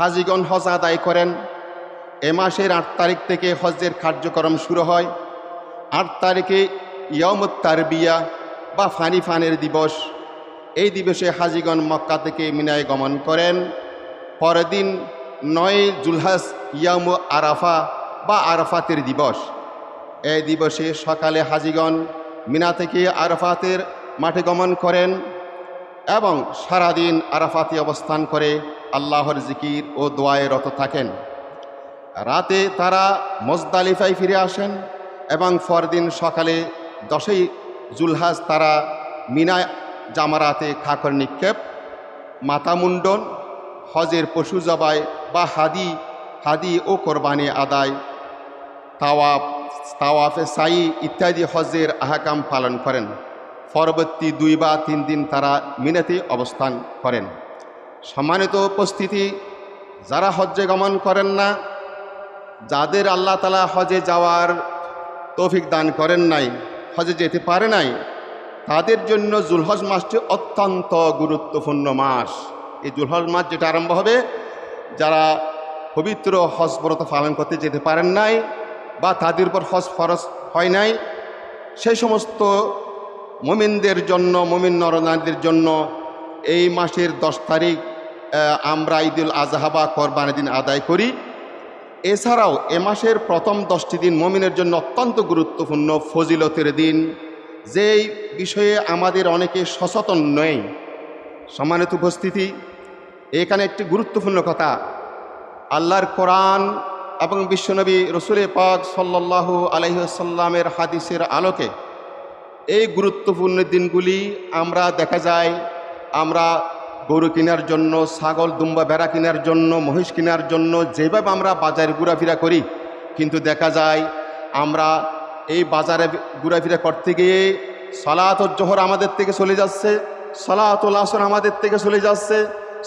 হাজিগণ হজ আদায় করেন। এ মাসের ৮ তারিখ থেকে হজের কার্যক্রম শুরু হয়। ৮ তারিখে ইয়ামুত তারবিয়া বা ফানের দিবস। এই দিবসে হাজিগণ মক্কা থেকে মিনায় গমন করেন। পরের দিন ৯ জুলহাজ ইয়াম আরাফা বা আরাফাতের দিবস। এই দিবসে সকালে হাজিগণ মিনা থেকে আরাফাতের মাঠে গমন করেন এবং সারাদিন আরাফাতে অবস্থান করে আল্লাহর জিকির ও দোয়ায় রত থাকেন। রাতে তারা মুজদালিফায় ফিরে আসেন এবং পরদিন সকালে ১০ই জুলহাজ তারা মিনা জামারাতে খাকর নিক্ষেপ, মাথা মুন্ডন, হজের পশু জবাই বা হাদি ও কোরবানি আদায়, তাওয়াফে সাই ইত্যাদি হজের আহকাম পালন করেন। পরবর্তী ২ বা ৩ দিন তারা মিনাতে অবস্থান করেন। সম্মানিত উপস্থিতি, যারা হজ্জে গমন করেন না, যাদের আল্লাহ তাআলা হজে যাওয়ার তৌফিক দান করেন নাই, হজে যেতে পারে নাই, তাদের জন্য জুলহজ মাসটি অত্যন্ত গুরুত্বপূর্ণ মাস। এই জুলহজ মাস যেটা আরম্ভ হবে, যারা পবিত্র হজ ব্রত পালন করতে যেতে পারেন নাই বা তাদের উপর হজ ফরজ হয় নাই, সেই সমস্ত মুমিনদের জন্য, মুমিন নরনারীদের জন্য এই মাসের ১০ তারিখ আমরা ঈদুল আজহা বা কোরবানির দিন আদায় করি। এছাড়াও এ মাসের প্রথম 10টি দিন মুমিনের জন্য অত্যন্ত গুরুত্বপূর্ণ ফজিলতের দিন, যেই বিষয়ে আমাদের অনেকে সচেতন নয়। সম্মানিত উপস্থিতি, এখানে একটি গুরুত্বপূর্ণ কথা, আল্লাহর কোরআন এবং বিশ্বনবী রসুল পাক সাল্লাল্লাহু আলাইহি ওয়াসাল্লামের হাদিসের আলোকে এই গুরুত্বপূর্ণ দিনগুলি আমরা দেখা যায়, আমরা গরু কেনার জন্য, ছাগল দুম্বা ভেড়া কেনার জন্য, মহিষ কেনার জন্য যেভাবে আমরা বাজারে ঘোরাফেরা করি, কিন্তু দেখা যায় আমরা এই বাজারে ঘোরাফেরা করতে গিয়ে সালাতুল জোহর আমাদের থেকে চলে যাচ্ছে, সালাতুল আসর আমাদের থেকে চলে যাচ্ছে,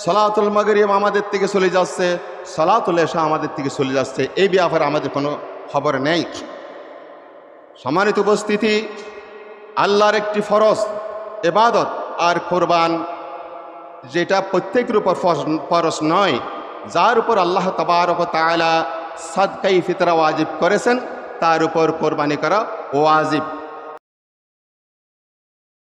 সালাতুল মাগরিব আমাদের থেকে চলে যাচ্ছে, সালাতুল এশা আমাদের থেকে চলে যাচ্ছে। এই ব্যাপারে আমাদের কোনো খবর নেই। সম্মানিত উপস্থিতি, আল্লাহর একটি ফরজ ইবাদত আর কোরবান, যেটা প্রত্যেকের উপর ফরজ নয়, যার উপর আল্লাহ তাবারক ওয়া তাআলা সাদকায়ে ফিতরা ওয়াজিব করেছেন, তার উপর কোরবানি করা ওয়াজিব।